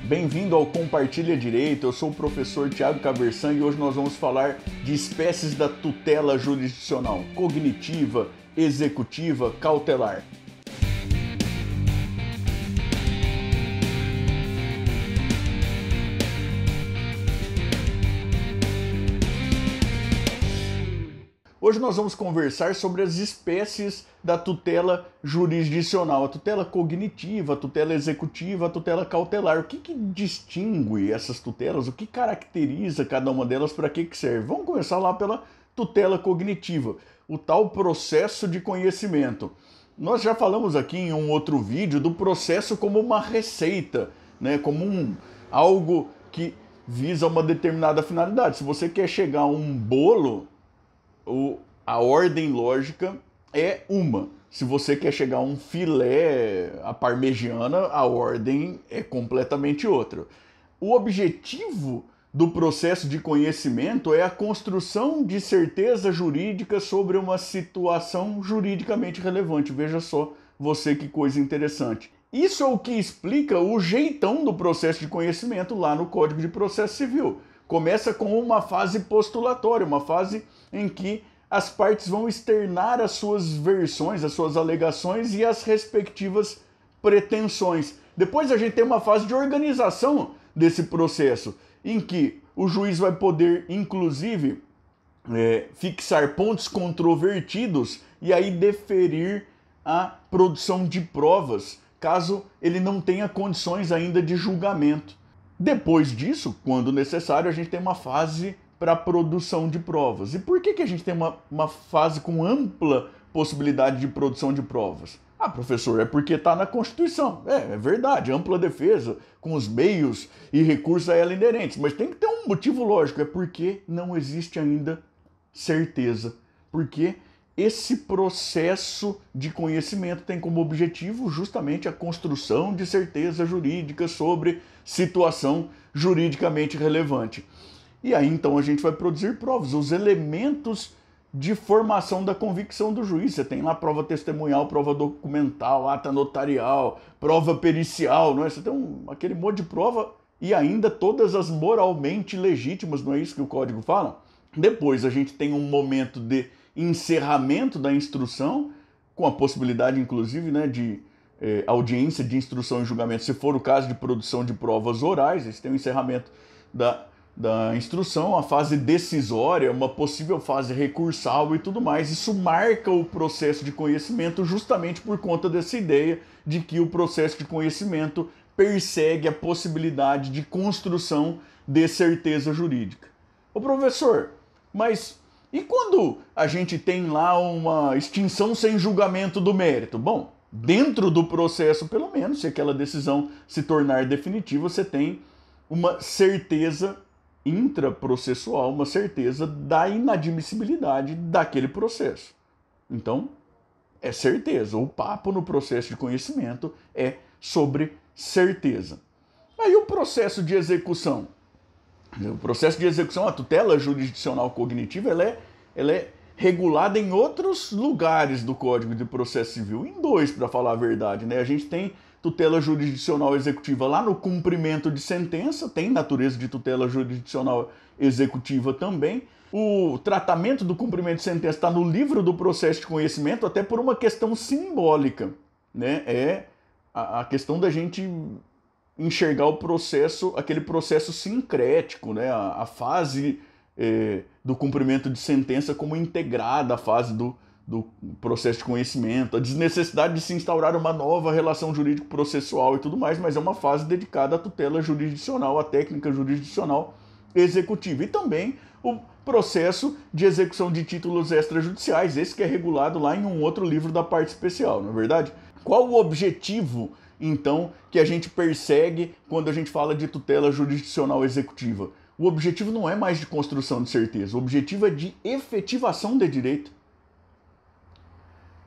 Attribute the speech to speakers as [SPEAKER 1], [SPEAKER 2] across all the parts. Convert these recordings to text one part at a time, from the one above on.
[SPEAKER 1] Bem-vindo ao Compartilha Direito, eu sou o professor Thiago Caversan e hoje nós vamos falar de espécies da tutela jurisdicional, cognitiva, executiva, cautelar. Hoje nós vamos conversar sobre as espécies da tutela jurisdicional, a tutela cognitiva, a tutela executiva, a tutela cautelar. O que distingue essas tutelas? O que caracteriza cada uma delas? Para que serve? Vamos começar lá pela tutela cognitiva, o tal processo de conhecimento. Nós já falamos aqui em um outro vídeo do processo como uma receita, né? Como algo que visa uma determinada finalidade. Se você quer chegar a um bolo, a ordem lógica é uma. Se você quer chegar a um filé à parmegiana, a ordem é completamente outra. O objetivo do processo de conhecimento é a construção de certeza jurídica sobre uma situação juridicamente relevante. Veja só, você que coisa interessante. Isso é o que explica o jeitão do processo de conhecimento lá no Código de Processo Civil. Começa com uma fase postulatória, uma fase em que as partes vão externar as suas versões, as suas alegações e as respectivas pretensões. Depois a gente tem uma fase de organização desse processo, em que o juiz vai poder, inclusive, fixar pontos controvertidos e aí deferir a produção de provas, caso ele não tenha condições ainda de julgamento. Depois disso, quando necessário, a gente tem uma fase para a produção de provas. E por que a gente tem uma fase com ampla possibilidade de produção de provas? Ah, professor, é porque está na Constituição. É verdade, ampla defesa, com os meios e recursos a ela inerentes. Mas tem que ter um motivo lógico, é porque não existe ainda certeza. Porque esse processo de conhecimento tem como objetivo justamente a construção de certeza jurídica sobre situação juridicamente relevante. E aí então a gente vai produzir provas, os elementos de formação da convicção do juiz. Você tem lá prova testemunhal, prova documental, ata notarial, prova pericial, não é? Você tem aquele monte de prova e ainda todas as moralmente legítimas, não é isso que o código fala? Depois a gente tem um momento de encerramento da instrução, com a possibilidade inclusive, né, de audiência de instrução e julgamento, se for o caso de produção de provas orais. Esse tem o encerramento da instrução, a fase decisória, uma possível fase recursal e tudo mais. Isso marca o processo de conhecimento justamente por conta dessa ideia de que o processo de conhecimento persegue a possibilidade de construção de certeza jurídica. Ô professor, mas e quando a gente tem lá uma extinção sem julgamento do mérito? Bom, dentro do processo, pelo menos, se aquela decisão se tornar definitiva, você tem uma certeza intraprocessual, uma certeza da inadmissibilidade daquele processo. Então, é certeza. O papo no processo de conhecimento é sobre certeza. Aí o processo de execução. O processo de execução, a tutela jurisdicional cognitiva, ela é regulada em outros lugares do Código de Processo Civil, em dois, para falar a verdade, né? A gente tem tutela jurisdicional executiva lá no cumprimento de sentença, tem natureza de tutela jurisdicional executiva também. O tratamento do cumprimento de sentença está no livro do processo de conhecimento, até por uma questão simbólica, né? É a questão da gente enxergar o processo, aquele processo sincrético, né? A fase do cumprimento de sentença como integrada à fase do processo de conhecimento, a desnecessidade de se instaurar uma nova relação jurídico-processual e tudo mais, mas é uma fase dedicada à tutela jurisdicional, à técnica jurisdicional executiva. E também o processo de execução de títulos extrajudiciais, esse que é regulado lá em um outro livro da parte especial, não é verdade? Qual o objetivo, então, que a gente persegue quando a gente fala de tutela jurisdicional executiva? O objetivo não é mais de construção de certeza, o objetivo é de efetivação de direito.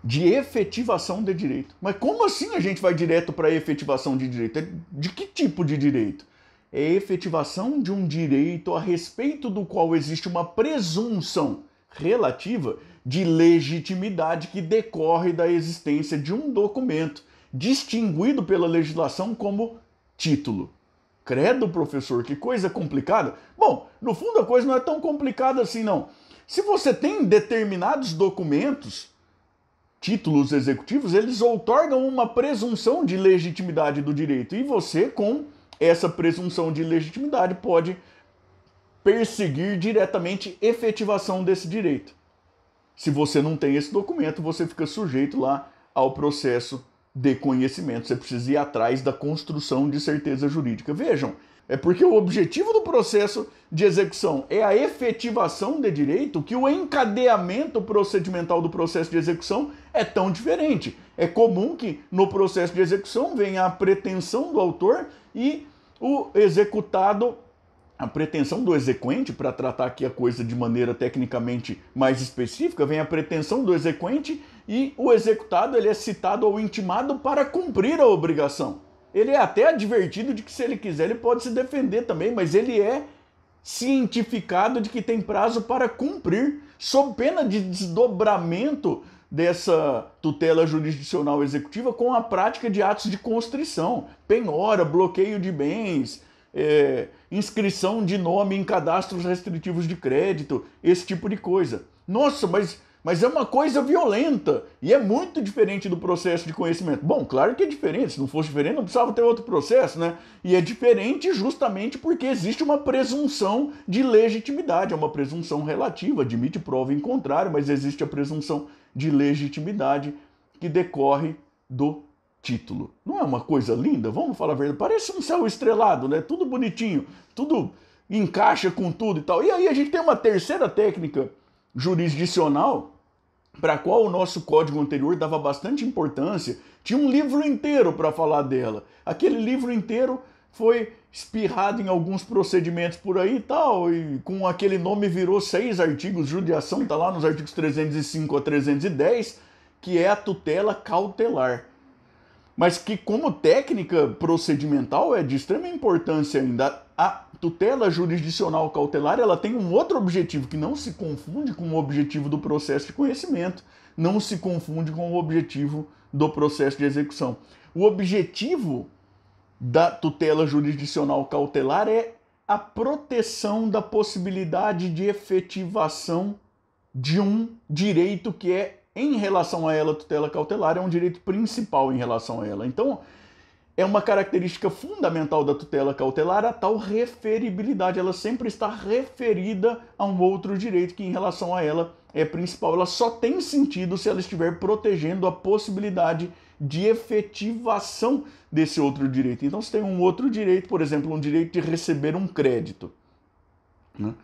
[SPEAKER 1] De efetivação de direito. Mas como assim a gente vai direto para a efetivação de direito? De que tipo de direito? É a efetivação de um direito a respeito do qual existe uma presunção relativa de legitimidade que decorre da existência de um documento distinguido pela legislação como título. Credo, professor, que coisa complicada. Bom, no fundo a coisa não é tão complicada assim, não. Se você tem determinados documentos, títulos executivos, eles outorgam uma presunção de legitimidade do direito. E você, com essa presunção de legitimidade, pode perseguir diretamente efetivação desse direito. Se você não tem esse documento, você fica sujeito lá ao processo de conhecimento. Você precisa ir atrás da construção de certeza jurídica. Vejam, é porque o objetivo do processo de execução é a efetivação de direito que o encadeamento procedimental do processo de execução é tão diferente. É comum que no processo de execução venha a pretensão do autor e o executado, a pretensão do exequente, para tratar aqui a coisa de maneira tecnicamente mais específica, vem a pretensão do exequente e o executado ele é citado ou intimado para cumprir a obrigação. Ele é até advertido de que se ele quiser ele pode se defender também, mas ele é cientificado de que tem prazo para cumprir, sob pena de desdobramento dessa tutela jurisdicional executiva com a prática de atos de constrição, penhora, bloqueio de bens, inscrição de nome em cadastros restritivos de crédito, esse tipo de coisa. Nossa, mas é uma coisa violenta e é muito diferente do processo de conhecimento. Bom, claro que é diferente, se não fosse diferente não precisava ter outro processo, né? E é diferente justamente porque existe uma presunção de legitimidade, é uma presunção relativa, admite prova em contrário, mas existe a presunção de legitimidade que decorre do título. Não é uma coisa linda? Vamos falar a verdade. Parece um céu estrelado, né? Tudo bonitinho, tudo encaixa com tudo e tal. E aí a gente tem uma terceira técnica jurisdicional para a qual o nosso código anterior dava bastante importância. Tinha um livro inteiro para falar dela. Aquele livro inteiro foi espirrado em alguns procedimentos por aí e tal, e com aquele nome virou 6 artigos, judiação, está lá nos artigos 305 a 310, que é a tutela cautelar. Mas que como técnica procedimental é de extrema importância ainda. A tutela jurisdicional cautelar ela tem um outro objetivo que não se confunde com o objetivo do processo de conhecimento, não se confunde com o objetivo do processo de execução. O objetivo da tutela jurisdicional cautelar é a proteção da possibilidade de efetivação de um direito que é, em relação a ela, a tutela cautelar é um direito principal em relação a ela. Então, é uma característica fundamental da tutela cautelar a tal referibilidade. Ela sempre está referida a um outro direito que, em relação a ela, é principal. Ela só tem sentido se ela estiver protegendo a possibilidade de efetivação desse outro direito. Então, se tem um outro direito, por exemplo, um direito de receber um crédito, né?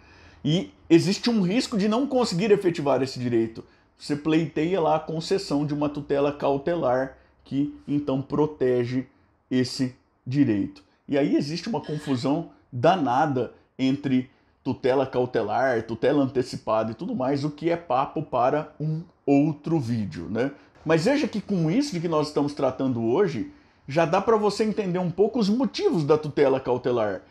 [SPEAKER 1] E existe um risco de não conseguir efetivar esse direito. Você pleiteia lá a concessão de uma tutela cautelar que, então, protege esse direito. E aí existe uma confusão danada entre tutela cautelar, tutela antecipada e tudo mais, o que é papo para um outro vídeo, né? Mas veja que com isso de que nós estamos tratando hoje, já dá para você entender um pouco os motivos da tutela cautelar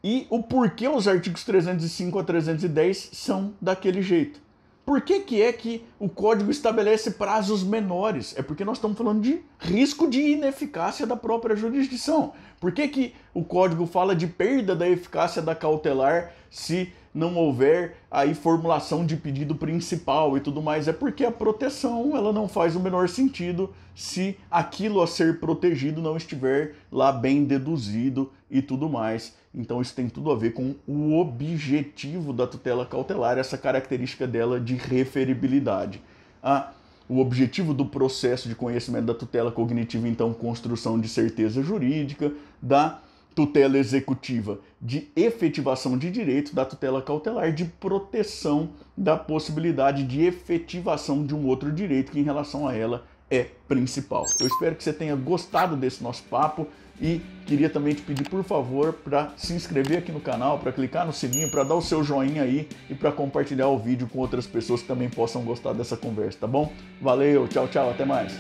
[SPEAKER 1] e o porquê os artigos 305 a 310 são daquele jeito. Por que é que o código estabelece prazos menores? É porque nós estamos falando de risco de ineficácia da própria jurisdição. Por que o código fala de perda da eficácia da cautelar se não houver aí formulação de pedido principal e tudo mais? É porque a proteção ela não faz o menor sentido se aquilo a ser protegido não estiver lá bem deduzido e tudo mais. Então isso tem tudo a ver com o objetivo da tutela cautelar, essa característica dela de referibilidade. O objetivo do processo de conhecimento da tutela cognitiva, então, construção de certeza jurídica, da tutela executiva de efetivação de direito, da tutela cautelar de proteção da possibilidade de efetivação de um outro direito que em relação a ela é principal. Eu espero que você tenha gostado desse nosso papo e queria também te pedir, por favor, para se inscrever aqui no canal, para clicar no sininho, para dar o seu joinha aí e para compartilhar o vídeo com outras pessoas que também possam gostar dessa conversa, tá bom? Valeu, tchau, tchau, até mais!